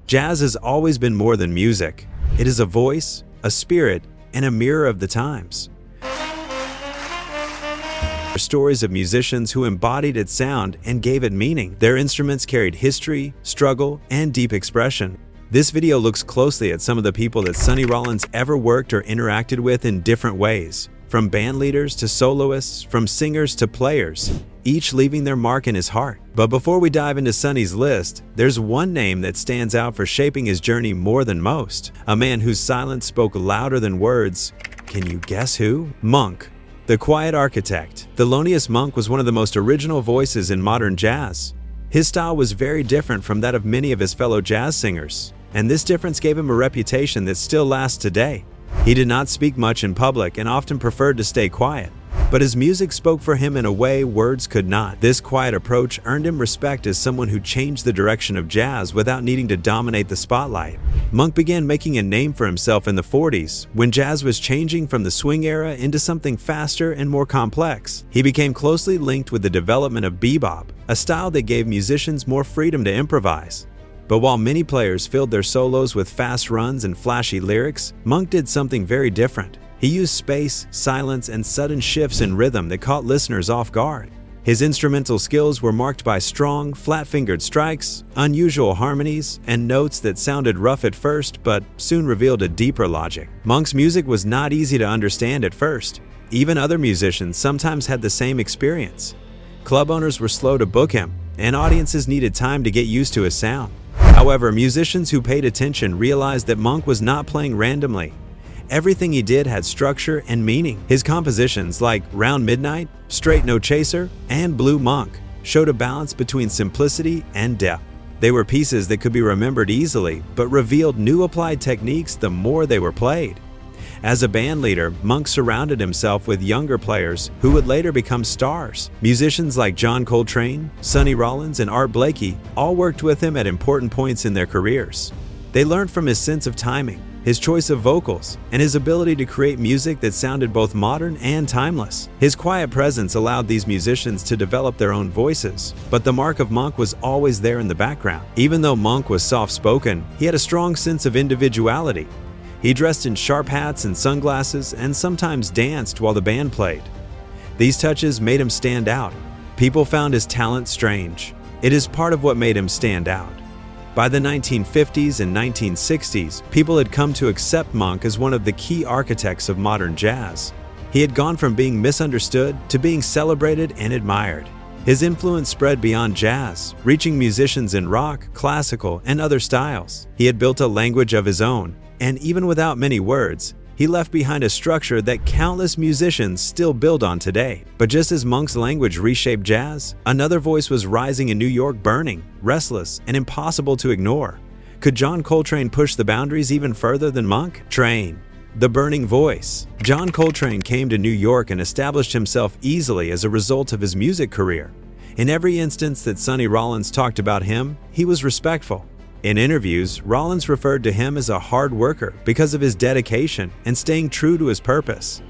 Jazz has always been more than music. It is a voice, a spirit, and a mirror of the times. Stories of musicians who embodied its sound and gave it meaning. Their instruments carried history, struggle, and deep expression. This video looks closely at some of the people that Sonny Rollins ever worked or interacted with in different ways, from band leaders to soloists, from singers to players, each leaving their mark in his heart. But before we dive into Sonny's list, there's one name that stands out for shaping his journey more than most, a man whose silence spoke louder than words. Can you guess who? Monk. The quiet architect. Thelonious Monk was one of the most original voices in modern jazz. His style was very different from that of many of his fellow jazz singers, and this difference gave him a reputation that still lasts today. He did not speak much in public and often preferred to stay quiet, but his music spoke for him in a way words could not. This quiet approach earned him respect as someone who changed the direction of jazz without needing to dominate the spotlight. Monk began making a name for himself in the 40s, when jazz was changing from the swing era into something faster and more complex. He became closely linked with the development of bebop, a style that gave musicians more freedom to improvise. But while many players filled their solos with fast runs and flashy lyrics, Monk did something very different. He used space, silence, and sudden shifts in rhythm that caught listeners off guard. His instrumental skills were marked by strong, flat-fingered strikes, unusual harmonies, and notes that sounded rough at first but soon revealed a deeper logic. Monk's music was not easy to understand at first. Even other musicians sometimes had the same experience. Club owners were slow to book him, and audiences needed time to get used to his sound. However, musicians who paid attention realized that Monk was not playing randomly. Everything he did had structure and meaning. His compositions like Round Midnight, Straight No Chaser, and Blue Monk showed a balance between simplicity and depth. They were pieces that could be remembered easily, but revealed new applied techniques the more they were played. As a band leader, Monk surrounded himself with younger players who would later become stars. Musicians like John Coltrane, Sonny Rollins, and Art Blakey all worked with him at important points in their careers. They learned from his sense of timing, his choice of vocals, and his ability to create music that sounded both modern and timeless. His quiet presence allowed these musicians to develop their own voices, but the mark of Monk was always there in the background. Even though Monk was soft-spoken, he had a strong sense of individuality. He dressed in sharp hats and sunglasses and sometimes danced while the band played. These touches made him stand out. People found his talent strange. It is part of what made him stand out. By the 1950s and 1960s, people had come to accept Monk as one of the key architects of modern jazz. He had gone from being misunderstood to being celebrated and admired. His influence spread beyond jazz, reaching musicians in rock, classical, and other styles. He had built a language of his own, and even without many words, he left behind a structure that countless musicians still build on today. But just as Monk's language reshaped jazz, another voice was rising in New York, burning, restless, and impossible to ignore. Could John Coltrane push the boundaries even further than Monk? Train. The burning voice. John Coltrane came to New York and established himself easily as a result of his music career. In every instance that Sonny Rollins talked about him, he was respectful. In interviews, Rollins referred to him as a hard worker because of his dedication and staying true to his purpose.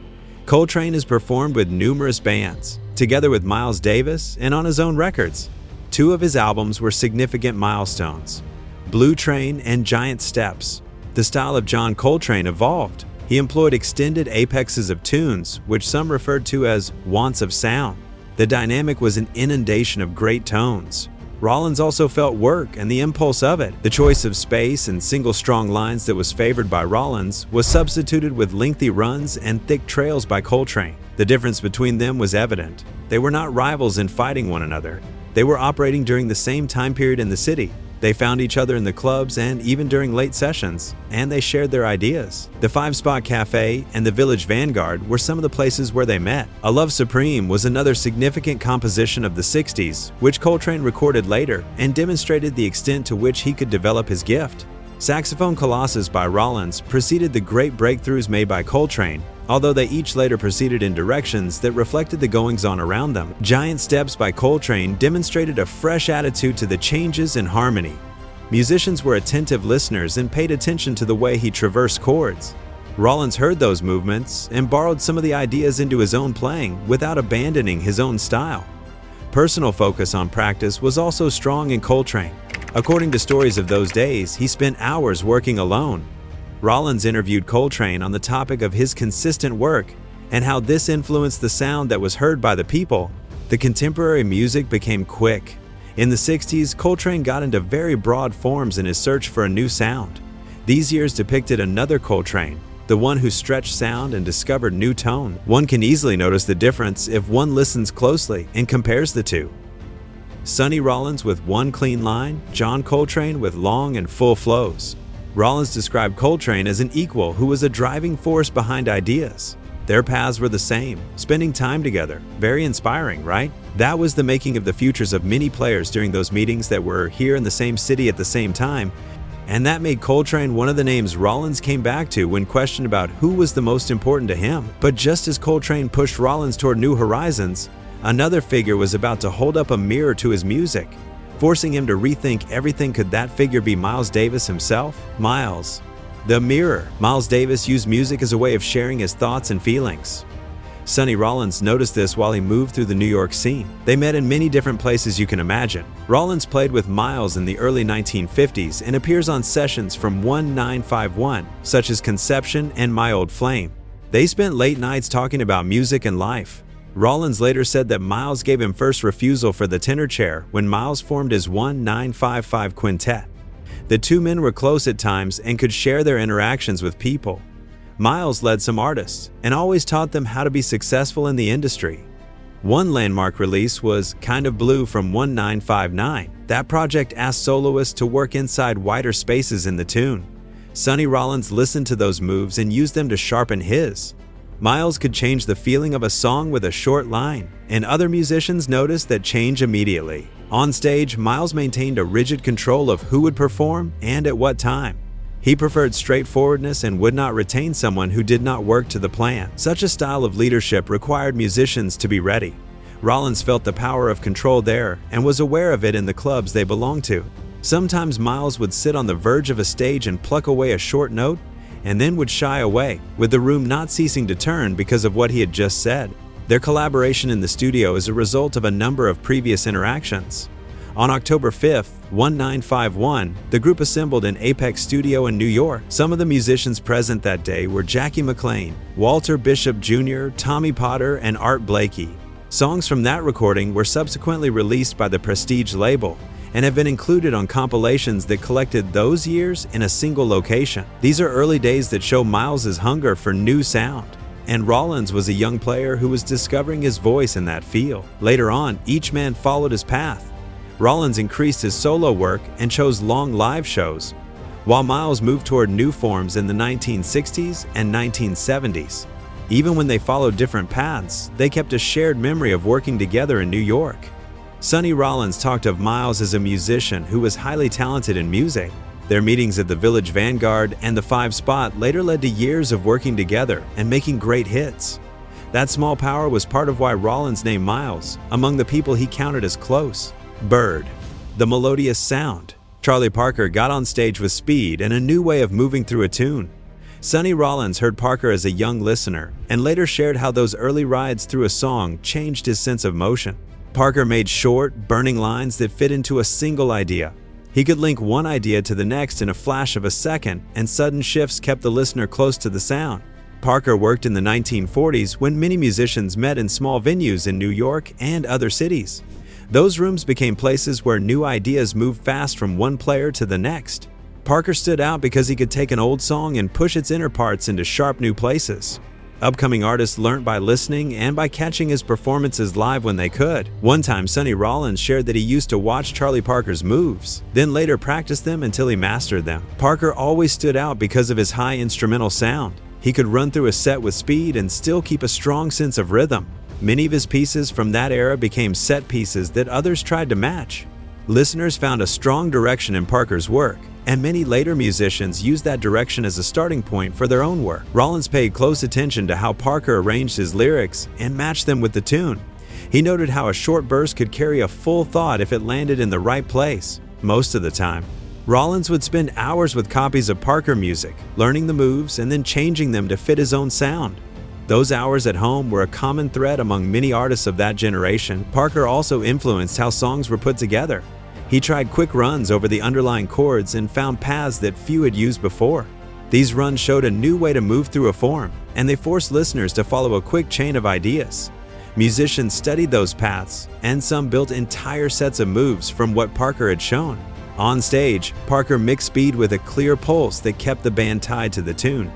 Coltrane has performed with numerous bands, together with Miles Davis and on his own records. Two of his albums were significant milestones: Blue Train and Giant Steps. The style of John Coltrane evolved. He employed extended apexes of tunes, which some referred to as wants of sound. The dynamic was an inundation of great tones. Rollins also felt work and the impulse of it. The choice of space and single strong lines that was favored by Rollins was substituted with lengthy runs and thick trails by Coltrane. The difference between them was evident. They were not rivals in fighting one another. They were operating during the same time period in the city. They found each other in the clubs and even during late sessions, and they shared their ideas. The Five Spot Cafe and the Village Vanguard were some of the places where they met. A Love Supreme was another significant composition of the 60s, which Coltrane recorded later and demonstrated the extent to which he could develop his gift. Saxophone Colossus by Rollins preceded the great breakthroughs made by Coltrane, although they each later proceeded in directions that reflected the goings-on around them. Giant Steps by Coltrane demonstrated a fresh attitude to the changes in harmony. Musicians were attentive listeners and paid attention to the way he traversed chords. Rollins heard those movements and borrowed some of the ideas into his own playing without abandoning his own style. Personal focus on practice was also strong in Coltrane. According to stories of those days, he spent hours working alone. Rollins interviewed Coltrane on the topic of his consistent work and how this influenced the sound that was heard by the people. The contemporary music became quick. In the 60s, Coltrane got into very broad forms in his search for a new sound. These years depicted another Coltrane, the one who stretched sound and discovered new tone. One can easily notice the difference if one listens closely and compares the two. Sonny Rollins with one clean line, John Coltrane with long and full flows. Rollins described Coltrane as an equal who was a driving force behind ideas. Their paths were the same, spending time together. Very inspiring, right? That was the making of the futures of many players during those meetings that were here in the same city at the same time, and that made Coltrane one of the names Rollins came back to when questioned about who was the most important to him. But just as Coltrane pushed Rollins toward new horizons, another figure was about to hold up a mirror to his music, forcing him to rethink everything. Could that figure be Miles Davis himself? Miles, the mirror. Miles Davis used music as a way of sharing his thoughts and feelings. Sonny Rollins noticed this while he moved through the New York scene. They met in many different places you can imagine. Rollins played with Miles in the early 1950s and appears on sessions from 1951, such as Conception and My Old Flame. They spent late nights talking about music and life. Rollins later said that Miles gave him first refusal for the tenor chair when Miles formed his 1955 quintet. The two men were close at times and could share their interactions with people. Miles led some artists and always taught them how to be successful in the industry. One landmark release was Kind of Blue from 1959. That project asked soloists to work inside wider spaces in the tune. Sonny Rollins listened to those moves and used them to sharpen his. Miles could change the feeling of a song with a short line, and other musicians noticed that change immediately. On stage, Miles maintained a rigid control of who would perform and at what time. He preferred straightforwardness and would not retain someone who did not work to the plan. Such a style of leadership required musicians to be ready. Rollins felt the power of control there and was aware of it in the clubs they belonged to. Sometimes Miles would sit on the verge of a stage and pluck away a short note, and then would shy away, with the room not ceasing to turn because of what he had just said. Their collaboration in the studio is a result of a number of previous interactions. On October 5th, 1951, the group assembled in Apex Studio in New York. Some of the musicians present that day were Jackie McLean, Walter Bishop Jr., Tommy Potter, and Art Blakey. Songs from that recording were subsequently released by the Prestige label and have been included on compilations that collected those years in a single location. These are early days that show Miles's hunger for new sound, and Rollins was a young player who was discovering his voice in that field. Later on, each man followed his path. Rollins increased his solo work and chose long live shows, while Miles moved toward new forms in the 1960s and 1970s. Even when they followed different paths, they kept a shared memory of working together in New York. Sonny Rollins talked of Miles as a musician who was highly talented in music. Their meetings at the Village Vanguard and the Five Spot later led to years of working together and making great hits. That small power was part of why Rollins named Miles among the people he counted as close. Bird, the melodious sound. Charlie Parker got on stage with speed and a new way of moving through a tune. Sonny Rollins heard Parker as a young listener and later shared how those early rides through a song changed his sense of motion. Parker made short, burning lines that fit into a single idea. He could link one idea to the next in a flash of a second, and sudden shifts kept the listener close to the sound. Parker worked in the 1940s when many musicians met in small venues in New York and other cities. Those rooms became places where new ideas moved fast from one player to the next. Parker stood out because he could take an old song and push its inner parts into sharp new places. Upcoming artists learned by listening and by catching his performances live when they could. One time, Sonny Rollins shared that he used to watch Charlie Parker's moves, then later practice them until he mastered them. Parker always stood out because of his high instrumental sound. He could run through a set with speed and still keep a strong sense of rhythm. Many of his pieces from that era became set pieces that others tried to match. Listeners found a strong direction in Parker's work, and many later musicians used that direction as a starting point for their own work. Rollins paid close attention to how Parker arranged his lyrics and matched them with the tune. He noted how a short burst could carry a full thought if it landed in the right place. Most of the time, Rollins would spend hours with copies of Parker music, learning the moves and then changing them to fit his own sound. Those hours at home were a common thread among many artists of that generation. Parker also influenced how songs were put together. He tried quick runs over the underlying chords and found paths that few had used before. These runs showed a new way to move through a form, and they forced listeners to follow a quick chain of ideas. Musicians studied those paths, and some built entire sets of moves from what Parker had shown. On stage, Parker mixed speed with a clear pulse that kept the band tied to the tune.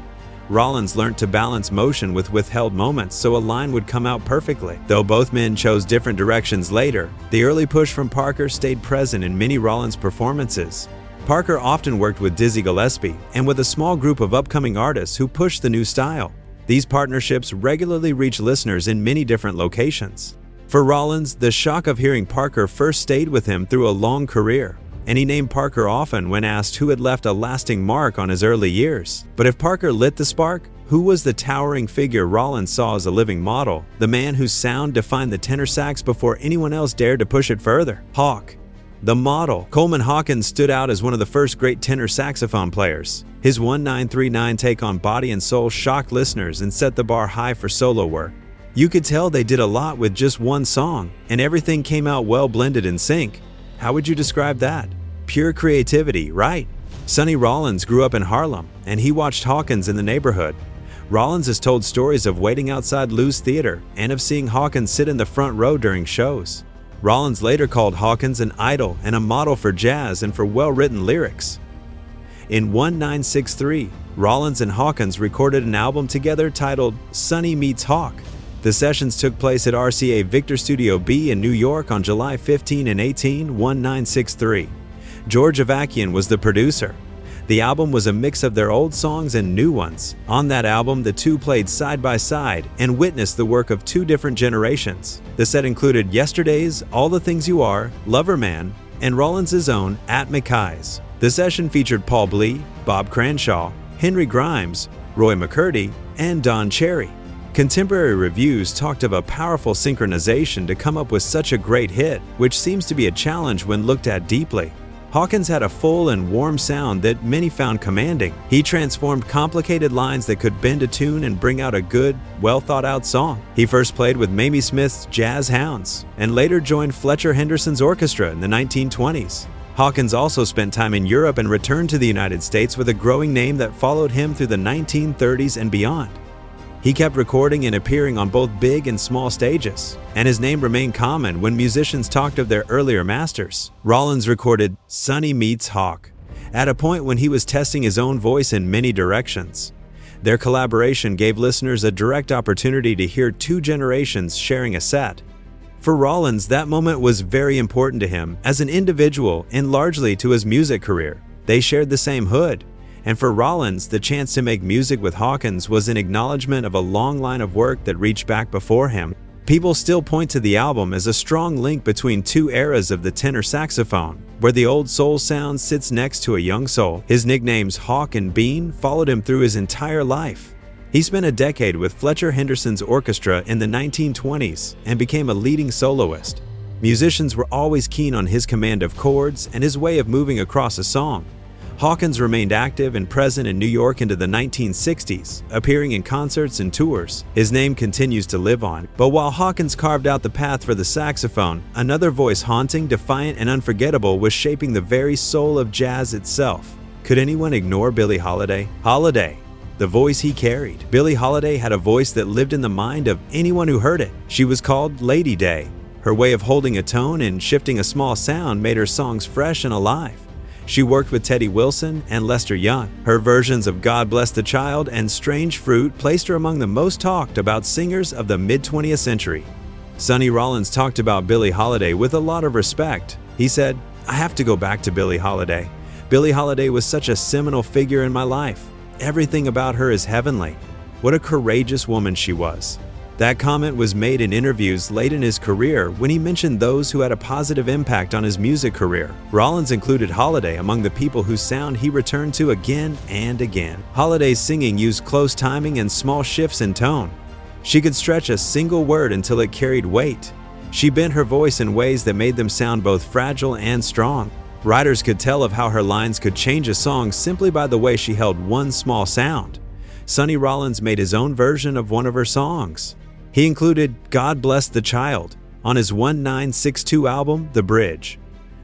Rollins learned to balance motion with withheld moments so a line would come out perfectly. Though both men chose different directions later, the early push from Parker stayed present in many Rollins performances. Parker often worked with Dizzy Gillespie and with a small group of upcoming artists who pushed the new style. These partnerships regularly reached listeners in many different locations. For Rollins, the shock of hearing Parker first stayed with him through a long career, and he named Parker often when asked who had left a lasting mark on his early years. But if Parker lit the spark, who was the towering figure Rollins saw as a living model, the man whose sound defined the tenor sax before anyone else dared to push it further? Hawk. The model, Coleman Hawkins, stood out as one of the first great tenor saxophone players. His 1939 take on Body and Soul shocked listeners and set the bar high for solo work. You could tell they did a lot with just one song, and everything came out well blended in sync. How would you describe that? Pure creativity, right? Sonny Rollins grew up in Harlem, and he watched Hawkins in the neighborhood. Rollins has told stories of waiting outside Lou's Theater and of seeing Hawkins sit in the front row during shows. Rollins later called Hawkins an idol and a model for jazz and for well-written lyrics. In 1963, Rollins and Hawkins recorded an album together titled Sonny Meets Hawk. The sessions took place at RCA Victor Studio B in New York on July 15 and 18, 1963. George Avakian was the producer. The album was a mix of their old songs and new ones. On that album, the two played side by side and witnessed the work of two different generations. The set included Yesterday's All the Things You Are, Lover Man, and Rollins' own At McKay's. The session featured Paul Blee, Bob Cranshaw, Henry Grimes, Roy McCurdy, and Don Cherry. Contemporary reviews talked of a powerful synchronization to come up with such a great hit, which seems to be a challenge when looked at deeply. Hawkins had a full and warm sound that many found commanding. He transformed complicated lines that could bend a tune and bring out a good, well-thought-out song. He first played with Mamie Smith's Jazz Hounds and later joined Fletcher Henderson's orchestra in the 1920s. Hawkins also spent time in Europe and returned to the United States with a growing name that followed him through the 1930s and beyond. He kept recording and appearing on both big and small stages, and his name remained common when musicians talked of their earlier masters. Rollins recorded Sonny Meets Hawk at a point when he was testing his own voice in many directions. Their collaboration gave listeners a direct opportunity to hear two generations sharing a set. For Rollins, that moment was very important to him as an individual and largely to his music career. They shared the same hood. And for Rollins, the chance to make music with Hawkins was an acknowledgement of a long line of work that reached back before him. People still point to the album as a strong link between two eras of the tenor saxophone, where the old soul sound sits next to a young soul. His nicknames Hawk and Bean followed him through his entire life. He spent a decade with Fletcher Henderson's orchestra in the 1920s and became a leading soloist. Musicians were always keen on his command of chords and his way of moving across a song. Hawkins remained active and present in New York into the 1960s, appearing in concerts and tours. His name continues to live on, but while Hawkins carved out the path for the saxophone, another voice haunting, defiant, and unforgettable was shaping the very soul of jazz itself. Could anyone ignore Billie Holiday? Holiday, the voice he carried. Billie Holiday had a voice that lived in the mind of anyone who heard it. She was called Lady Day. Her way of holding a tone and shifting a small sound made her songs fresh and alive. She worked with Teddy Wilson and Lester Young. Her versions of God Bless the Child and Strange Fruit placed her among the most talked about singers of the mid-20th century. Sonny Rollins talked about Billie Holiday with a lot of respect. He said, "I have to go back to Billie Holiday. Billie Holiday was such a seminal figure in my life. Everything about her is heavenly. What a courageous woman she was." That comment was made in interviews late in his career when he mentioned those who had a positive impact on his music career. Rollins included Holiday among the people whose sound he returned to again and again. Holiday's singing used close timing and small shifts in tone. She could stretch a single word until it carried weight. She bent her voice in ways that made them sound both fragile and strong. Writers could tell of how her lines could change a song simply by the way she held one small sound. Sonny Rollins made his own version of one of her songs. He included God Bless the Child on his 1962 album, The Bridge.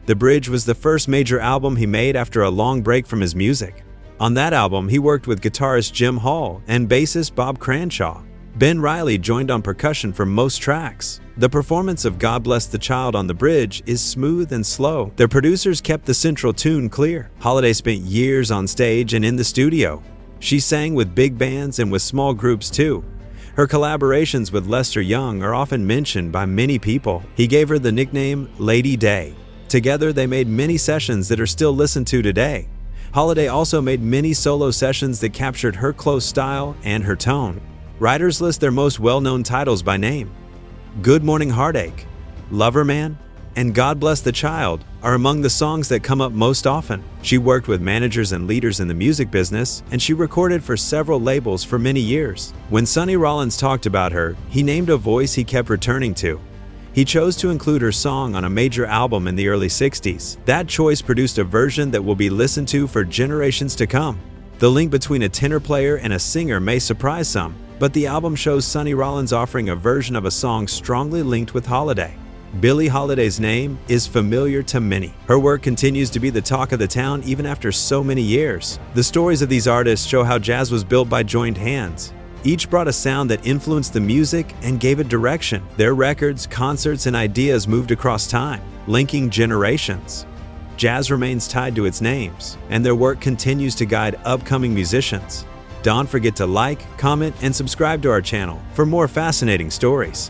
The Bridge was the first major album he made after a long break from his music. On that album, he worked with guitarist Jim Hall and bassist Bob Cranshaw. Ben Riley joined on percussion for most tracks. The performance of God Bless the Child on The Bridge is smooth and slow. The producers kept the central tune clear. Holiday spent years on stage and in the studio. She sang with big bands and with small groups too. Her collaborations with Lester Young are often mentioned by many people. He gave her the nickname Lady Day. Together, they made many sessions that are still listened to today. Holiday also made many solo sessions that captured her close style and her tone. Writers list their most well-known titles by name. Good Morning Heartache, Lover Man, and God Bless the Child are among the songs that come up most often. She worked with managers and leaders in the music business, and she recorded for several labels for many years. When Sonny Rollins talked about her, he named a voice he kept returning to. He chose to include her song on a major album in the early 60s. That choice produced a version that will be listened to for generations to come. The link between a tenor player and a singer may surprise some, but the album shows Sonny Rollins offering a version of a song strongly linked with Holiday. Billie Holiday's name is familiar to many. Her work continues to be the talk of the town even after so many years. The stories of these artists show how jazz was built by joined hands. Each brought a sound that influenced the music and gave it direction. Their records, concerts, and ideas moved across time, linking generations. Jazz remains tied to its names, and their work continues to guide upcoming musicians. Don't forget to like, comment, and subscribe to our channel for more fascinating stories.